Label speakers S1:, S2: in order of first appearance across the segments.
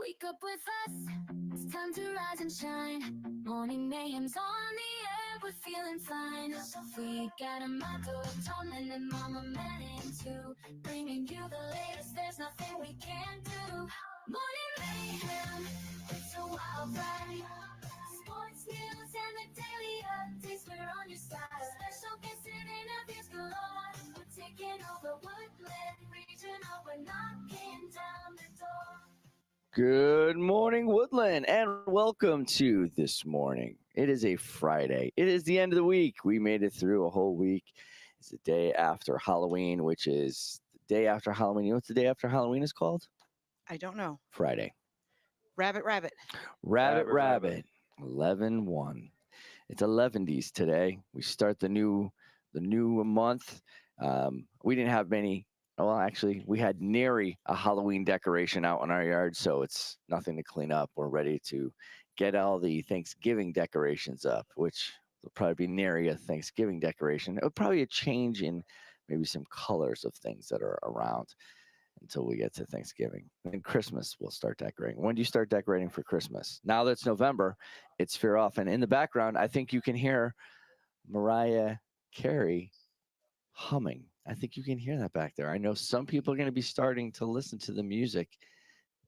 S1: Wake up with us, it's time to rise and shine. Morning mayhem's on the air, we're feeling fine. So we got a Marco, Tolman, and Mama Manning too. Bringing you the latest, there's nothing we can't do. Morning mayhem, it's a wild ride. Sports news and the daily updates, we're on your side. Special guests and interviews galore. We're taking over Woodland Regional, we're knocking down the door.
S2: Good morning, Woodland, and welcome to This Morning. It is a Friday. It is the end of the week. We made it through a whole week. It's the day after Halloween, which is the day after Halloween. You know what the day after Halloween is called?
S3: I don't know.
S2: Friday.
S3: Rabbit.
S2: Rabbit.
S4: Rabbit.
S2: 11-1. It's 11s today. We start the new month. We didn't have many. Well, actually, we had nary a Halloween decoration out in our yard, so it's nothing to clean up. We're ready to get all the Thanksgiving decorations up, which will probably be nary a Thanksgiving decoration. It would probably a change in maybe some colors of things that are around until we get to Thanksgiving. And Christmas, we'll start decorating. When do you start decorating for Christmas? Now that it's November, it's Fear Off. And in the background, I think you can hear Mariah Carey humming. I think you can hear that back there. I know some people are going to be starting to listen to the music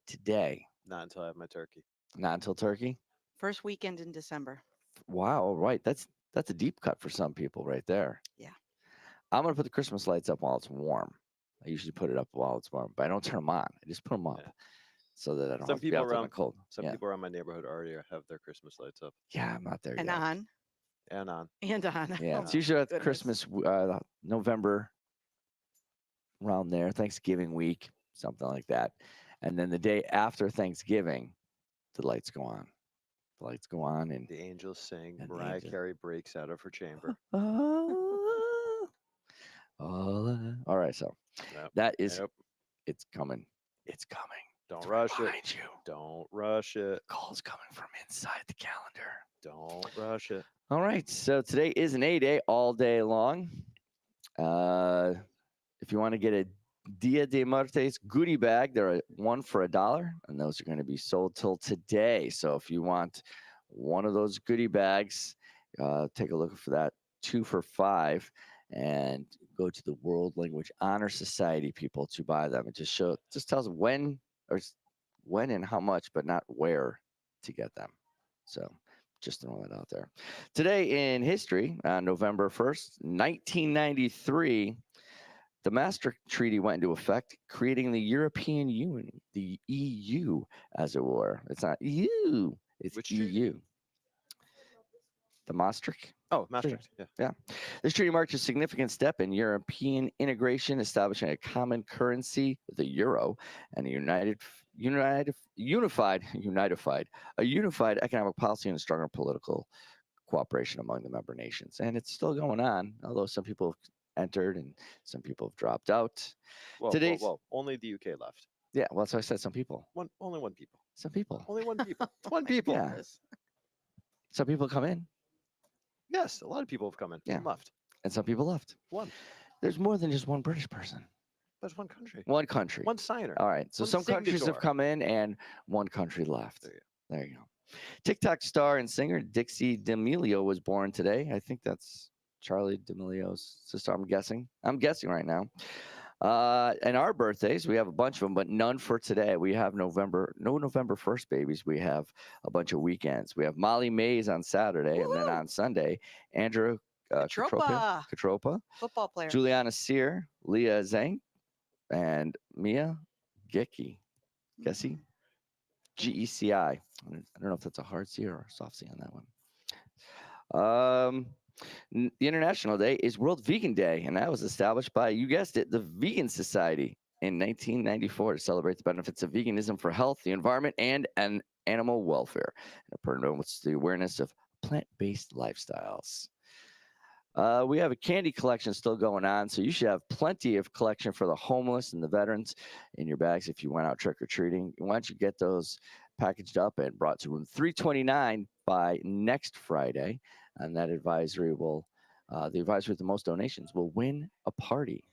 S2: today.
S4: Not until I have my turkey.
S2: Not until turkey?
S3: First weekend in December.
S2: Wow, right. That's a deep cut for some people right there.
S3: Yeah.
S2: I'm going to put the Christmas lights up while it's warm. I usually put it up while it's warm, but I don't turn them on. I just put them up so that I don't have to be out there in the cold.
S4: Some people around my neighborhood already have their Christmas lights up.
S2: Yeah, I'm not there
S3: And
S2: yet.
S3: on.
S4: And on.
S3: And on.
S2: Yeah,
S3: Oh
S2: it's
S3: my
S2: usually at
S3: goodness.
S2: Christmas, November, around there, Thanksgiving week, something like that. And then the day after Thanksgiving, the lights go on. The lights go on, and
S4: The angels sing.
S2: And the
S4: Mariah
S2: angels-
S4: Carey breaks out of her chamber.
S2: all right, so
S4: Yep.
S2: that is,
S4: Yep.
S2: it's coming. It's coming.
S4: Don't
S2: It's
S4: rush it.
S2: behind you.
S4: Don't rush it.
S2: Call's coming from inside the calendar.
S4: Don't rush it.
S2: All right, so today is an A day all day long. If you want to get a Dia de Muertos goodie bag, they're one for $1, and those are going to be sold till today. So if you want one of those goodie bags, take a look for that. 2 for $5, and go to the World Language Honor Society people to buy them. It just tells when and how much, but not where to get them. So just throwing that out there. Today in history, on November 1st, 1993, the Maastricht Treaty went into effect, creating the European Union, the EU, as it were. It's not EU, it's
S4: Which
S2: EU.
S4: treaty?
S2: The Maastricht.
S4: Oh, Maastricht. Yeah.
S2: Yeah. This treaty marked a significant step in European integration, establishing a common currency, the euro, and a unified economic policy and a stronger political cooperation among the member nations. And it's still going on, although some people have entered and some people have dropped out.
S4: Well, only the UK left.
S2: Yeah, well, that's why I said some people.
S4: Only one people.
S2: Some people.
S4: Only one people. One people.
S2: Yeah. Some people come in
S4: Yes, a lot of people have come in.
S2: Yeah.
S4: And left.
S2: and some people left.
S4: One.
S2: There's more than just one British person.
S4: There's one country.
S2: One country.
S4: One signer.
S2: All right. So
S4: One
S2: some countries have
S4: signator.
S2: come in and one country left.
S4: There you
S2: There you go. TikTok star and singer Dixie D'Amelio was born today. I think that's Charlie D'Amelio's sister. I'm guessing right now. And our birthdays, we have a bunch of them, but none for today. We have no November 1st babies. We have a bunch of weekends. We have Molly Mays on Saturday, and then
S3: Woo!
S2: on Sunday, Andrew
S3: Katropa.
S2: Katropa,
S3: Football player.
S2: Juliana Sear, Leah Zhang, and Mia Gecki. Gessie? Geci. I don't know if that's a hard C or a soft C on that one. The International Day is World Vegan Day, and that was established by, you guessed it, the Vegan Society in 1994 to celebrate the benefits of veganism for health, the environment, and animal welfare, and it promotes the awareness of plant-based lifestyles. We have a candy collection still going on, so you should have plenty of collection for the homeless and the veterans in your bags if you went out trick-or-treating. Why don't you get those packaged up and brought to room 329 by next Friday, and that advisory will, the advisory with the most donations will win a party.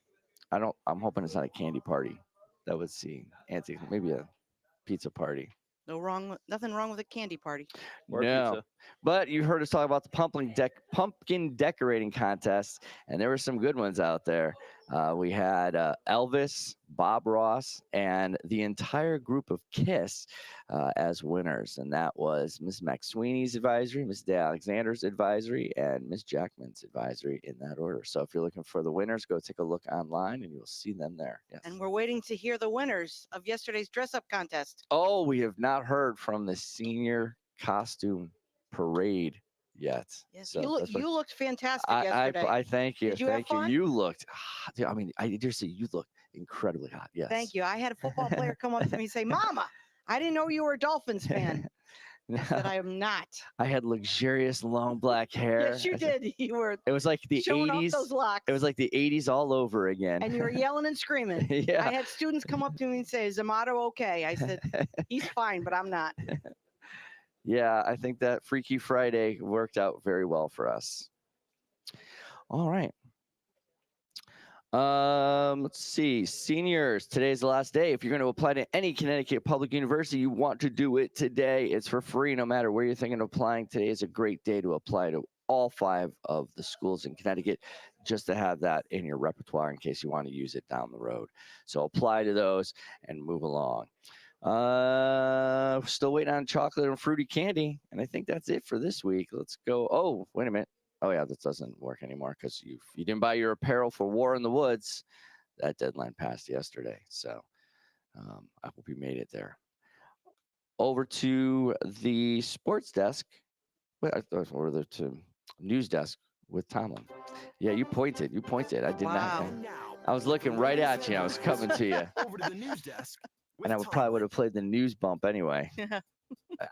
S2: I'm hoping it's not a candy party. That would seem anti, maybe a pizza party.
S3: Nothing wrong with a candy party.
S4: Or
S2: No.
S4: pizza.
S2: But you heard us talk about the pumpkin decorating contest, and there were some good ones out there. We had Elvis, Bob Ross, and the entire group of Kiss as winners, and that was Miss McSweeney's advisory, Miss Day Alexander's advisory, and Miss Jackman's advisory in that order. So if you're looking for the winners, go take a look online, and you'll see them there. Yes.
S3: And we're waiting to hear the winners of yesterday's dress-up contest.
S2: Oh, we have not heard from the senior costume parade yet.
S3: Yes,
S2: So
S3: you
S2: that's what-
S3: looked fantastic
S2: I,
S3: yesterday.
S2: I thank you.
S3: Did you have
S2: Thank you.
S3: fun?
S2: You looked hot. I mean, I dare say you looked incredibly hot. Yes.
S3: Thank you. I had a football player come up to me and say, "Mama, I didn't know you were a Dolphins fan." I said, "I am not."
S2: I had luxurious long black hair.
S3: Yes, you
S2: I said-
S3: did. You were
S2: It was like the
S3: showing off
S2: 80s.
S3: those locks.
S2: It was like the 80s all over again.
S3: and you were yelling and screaming.
S2: yeah.
S3: I had students come up to me and say, "Is Amato okay?" I said, "He's fine, but I'm not."
S2: Yeah, I think that Freaky Friday worked out very well for us. All right. Let's see. Seniors, today's the last day. If you're going to apply to any Connecticut public university, you want to do it today. It's for free no matter where you're thinking of applying. Today is a great day to apply to all 5 of the schools in Connecticut, just to have that in your repertoire in case you want to use it down the road. So apply to those and move along. Still waiting on chocolate and fruity candy, and I think that's it for this week. Let's go. Oh, wait a minute. Oh yeah, this doesn't work anymore because you didn't buy your apparel for War in the Woods. That deadline passed yesterday, so I hope you made it there. Over to the sports desk. Wait, I thought over to news desk with Tomlin. Yeah, you pointed. You pointed. I did
S3: Wow.
S2: not.
S5: And now,
S2: I was looking right at you. I was coming to you,
S5: over to the news desk.
S2: and I would probably would have played the news bump anyway.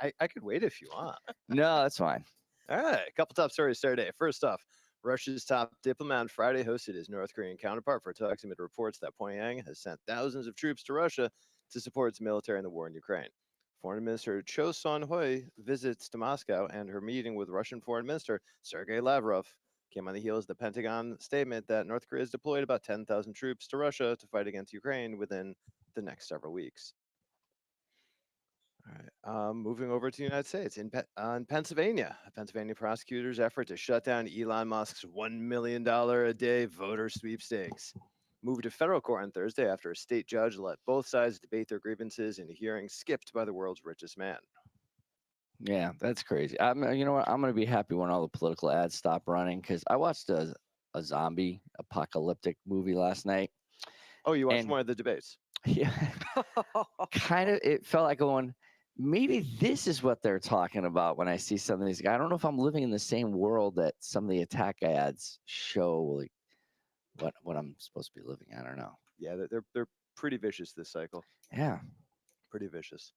S4: I could wait if you want.
S2: No, that's fine.
S4: All right, a couple top stories today. First off, Russia's top diplomat on Friday hosted his North Korean counterpart for talks amid reports that Pyongyang has sent thousands of troops to Russia to support its military in the war in Ukraine. Foreign Minister Cho Son-hui visits to Moscow, and her meeting with Russian Foreign Minister Sergei Lavrov came on the heels of the Pentagon statement that North Korea has deployed about 10,000 troops to Russia to fight against Ukraine within the next several weeks. All right, moving over to the United States. In Pennsylvania, a Pennsylvania prosecutor's effort to shut down Elon Musk's $1 million a day voter sweepstakes moved to federal court on Thursday after a state judge let both sides debate their grievances in a hearing skipped by the world's richest man.
S2: Yeah, that's crazy. You know what? I'm gonna be happy when all the political ads stop running because I watched a zombie apocalyptic movie last night.
S4: Oh, you watched
S2: And-
S4: one of the debates?
S2: Yeah, kind of. It felt like going. Maybe this is what they're talking about when I see some of these guys. I don't know if I'm living in the same world that some of the attack ads show, like what I'm supposed to be living. I don't know.
S4: Yeah, they're pretty vicious this cycle.
S2: Yeah.
S4: Pretty vicious.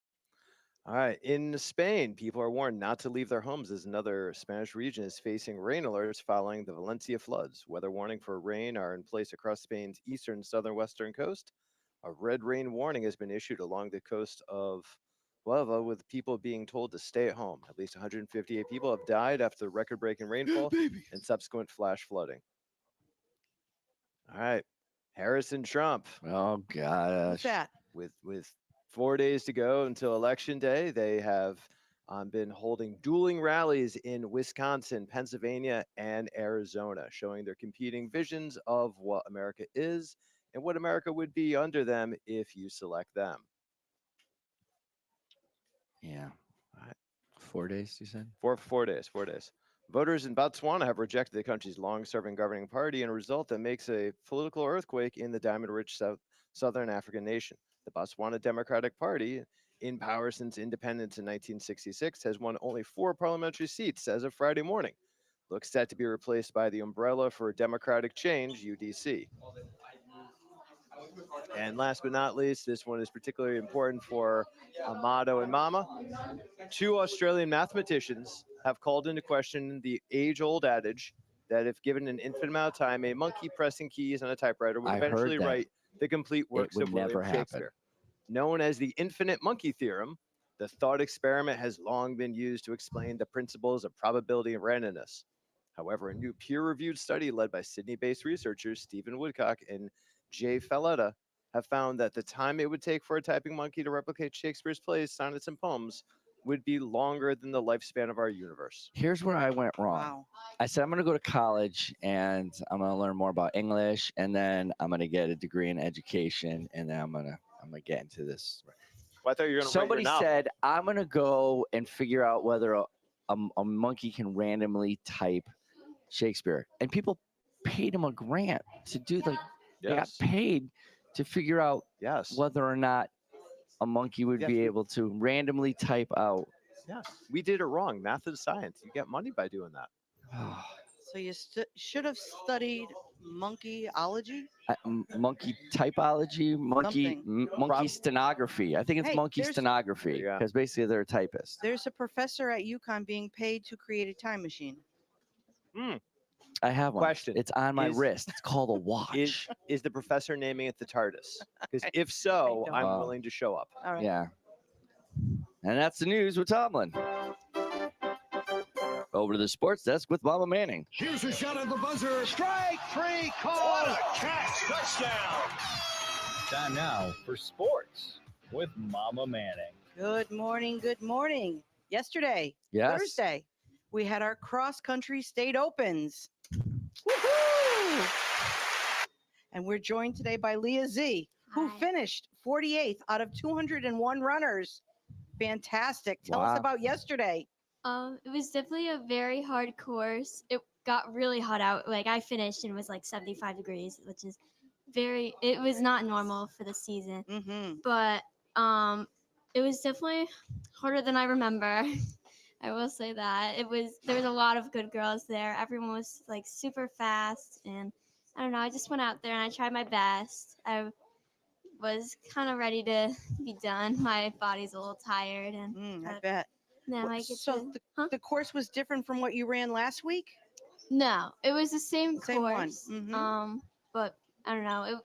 S4: All right, in Spain, people are warned not to leave their homes as another Spanish region is facing rain alerts following the Valencia floods. Weather warning for rain are in place across Spain's eastern, southern, western coast. A red rain warning has been issued along the coast of Huelva, with people being told to stay at home. At least 158 people have died after the record-breaking rainfall and subsequent flash flooding. All right, Harrison Trump,
S2: Oh
S3: What's
S2: gosh.
S3: that?
S4: with 4 days to go until Election Day, they have been holding dueling rallies in Wisconsin, Pennsylvania, and Arizona, showing their competing visions of what America is and what America would be under them if you select them.
S2: Yeah.
S4: Alright.
S2: 4 days, you said?
S4: 4 days, 4 days. Voters in Botswana have rejected the country's long-serving governing party in a result that makes a political earthquake in the diamond-rich southern African nation. The Botswana Democratic Party, in power since independence in 1966, has won only 4 parliamentary seats as of Friday morning. Looks set to be replaced by the Umbrella for Democratic Change, UDC. And last but not least, this one is particularly important for Amato and Mama. 2 Australian mathematicians have called into question the age-old adage that if given an infinite amount of time, a monkey pressing keys on a typewriter would
S2: I heard
S4: eventually
S2: that.
S4: write the complete works
S2: would
S4: of William
S2: never happen.
S4: Shakespeare. Known as the infinite monkey theorem, the thought experiment has long been used to explain the principles of probability and randomness. However, a new peer-reviewed study led by Sydney-based researchers Stephen Woodcock and Jay Falletta have found that the time it would take for a typing monkey to replicate Shakespeare's plays, sonnets, and poems would be longer than the lifespan of our universe.
S2: Here's where I went wrong.
S3: Wow.
S2: I said I'm going to go to college and I'm going to learn more about English, and then I'm going to get a degree in education, and then I'm going to get into this.
S4: Well, I thought you were going to
S2: Somebody said I'm going to go and figure out whether a monkey can randomly type Shakespeare, and people paid him a grant to do like they got
S4: yes,
S2: paid to figure out
S4: yes,
S2: whether or not a monkey would
S4: Yes,
S2: be
S4: we-
S2: able to randomly type out.
S4: yes. We did it wrong. Math is science. You get money by doing that.
S3: So you should have studied monkeyology.
S2: Monkey typology, monkey
S4: Prob-
S2: stenography. I think it's
S3: Hey,
S2: monkey
S3: there's-
S2: stenography
S4: There you go.
S2: because basically they're a typist.
S3: There's a professor at UConn being paid to create a time machine.
S2: I have one.
S4: Question,
S2: It's on my
S4: is-
S2: wrist. It's called a watch.
S4: Is the professor naming it the TARDIS? Because if so,
S3: don't
S4: I'm
S2: know.
S4: willing to show up.
S3: All right.
S2: Yeah. And that's the news with Tomlin. Over to the sports desk with Mama Manning.
S5: Here's a shot at the buzzer. Strike three call. What a catch. Touchdown.
S6: Time now for sports with Mama Manning.
S3: Good morning. Good morning. Yesterday,
S2: Yes.
S3: Thursday, we had our cross country state opens. Woohoo! And we're joined today by Leah Z, who
S1: Hi.
S3: finished 48th out of 201 runners. Fantastic. Tell us
S2: Wow.
S3: about yesterday.
S7: It was definitely a very hard course. It got really hot out. Like I finished and it was like 75 degrees, which is it was not normal for the season.
S3: Mm-hmm.
S7: But it was definitely harder than I remember. I will say that. There was a lot of good girls there. Everyone was like super fast, and I don't know, I just went out there and I tried my best. I was kind of ready to be done. My body's a little tired, and
S3: I bet.
S7: then I get
S3: So
S7: to,
S3: the course was different from what you ran last week?
S7: no, it was the same
S3: Same one,
S7: course.
S3: mhm.
S7: But I don't know. It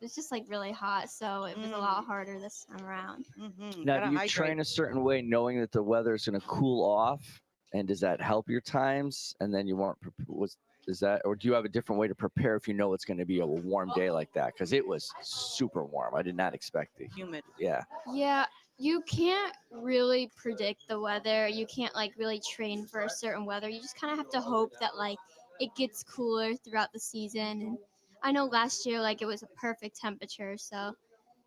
S7: was just like really hot, so it was a lot harder this time around.
S3: Mm-hmm.
S2: Now, do you train a certain way knowing that the weather is going to cool off? And does that help your times? And then you weren't, is that, or do you have a different way to prepare if you know it's going to be a warm day like that? Because it was super warm. I did not expect it.
S3: Humid.
S2: Yeah.
S7: Yeah, you can't really predict the weather. You can't like really train for a certain weather. You just kind of have to hope that like it gets cooler throughout the season. And I know last year like it was a perfect temperature, so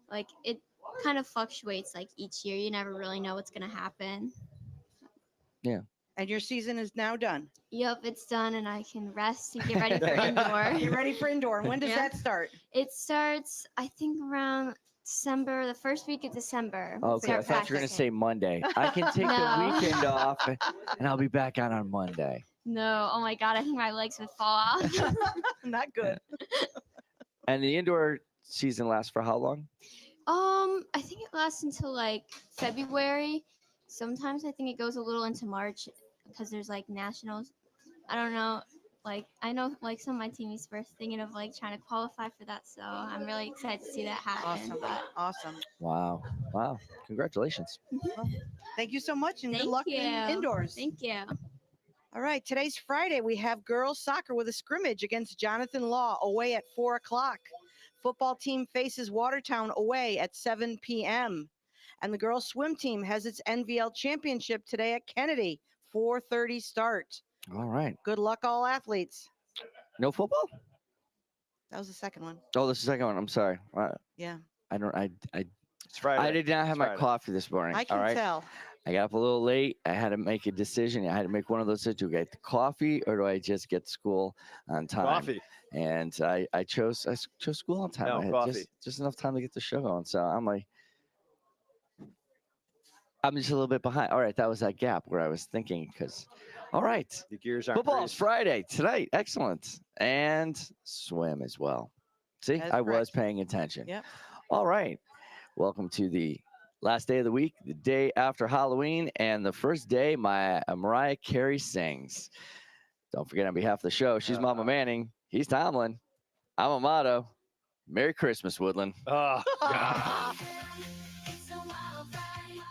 S7: like it kind of fluctuates like each year. You never really know what's gonna happen.
S3: And your season is now done.
S7: Yep, it's done, and I can rest and get ready for indoor.
S3: You're ready for indoor. And when does
S7: Yeah.
S3: that start?
S7: It starts, I think, around December, the first week of December.
S2: Okay. I
S7: Start
S2: thought you were going to say
S7: practicing.
S2: Monday. I can take the
S7: No.
S2: weekend off and I'll be back on Monday.
S7: No, oh my god, I think my legs would fall off.
S3: Not good.
S2: And the indoor season lasts for how long?
S7: I think it lasts until like February. Sometimes I think it goes a little into March because there's like nationals. I don't know. Like I know like some of my teammates were thinking of like trying to qualify for that, so I'm really excited to see that happen.
S3: Awesome.
S7: But
S3: Awesome.
S2: Wow. Wow. Congratulations.
S3: Thank you so much and good
S7: Thank
S3: luck in
S7: you.
S3: indoors.
S7: thank you.
S3: All right. Today's Friday. We have girls soccer with a scrimmage against Jonathan Law away at 4 o'clock. Football team faces Watertown away at 7 p.m. And the girls swim team has its NVL championship today at Kennedy, 4:30 start.
S2: All right.
S3: Good luck, all athletes.
S2: No football?
S3: That was the second one.
S2: Oh, this is the second one. I'm sorry.
S3: Yeah,
S4: It's Friday.
S2: I did not have
S4: It's
S2: my
S4: Friday.
S2: coffee this morning.
S3: I can
S2: all right.
S3: tell.
S2: I got up a little late. I had to make a decision. I had to make one of those. Do I get the coffee or do I just get to school on time?
S4: Coffee.
S2: And I chose school on time.
S4: No,
S2: I had
S4: coffee.
S2: just enough time to get the show going. So I'm just a little bit behind. All right, that was that gap where I was thinking because, all right,
S4: The gears aren't
S2: football's
S4: greased.
S2: Friday tonight. Excellent. And swim as well. See,
S3: That's
S2: I was
S3: correct.
S2: paying attention.
S3: Yep.
S2: All right. Welcome to the last day of the week, the day after Halloween, and the first day Mariah Carey sings. Don't forget, on behalf of the show, she's Mama Manning. He's Tomlin. I'm Amato. Merry Christmas, Woodland.
S4: Oh,
S1: It's a wild ride.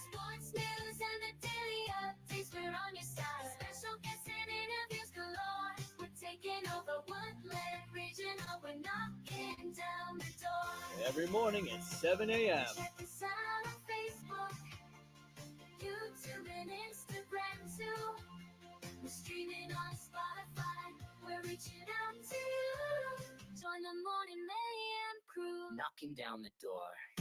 S1: Sports news and the daily updates, we're on your side. Special guests and interviews galore. We're taking over Woodland Regional. We're knocking down the door.
S6: every morning at 7 a.m.
S1: Check us out on Facebook, YouTube, and Instagram too. We're streaming on Spotify. We're reaching out to you. Join the Morning Mayhem crew.
S8: Knocking down the door.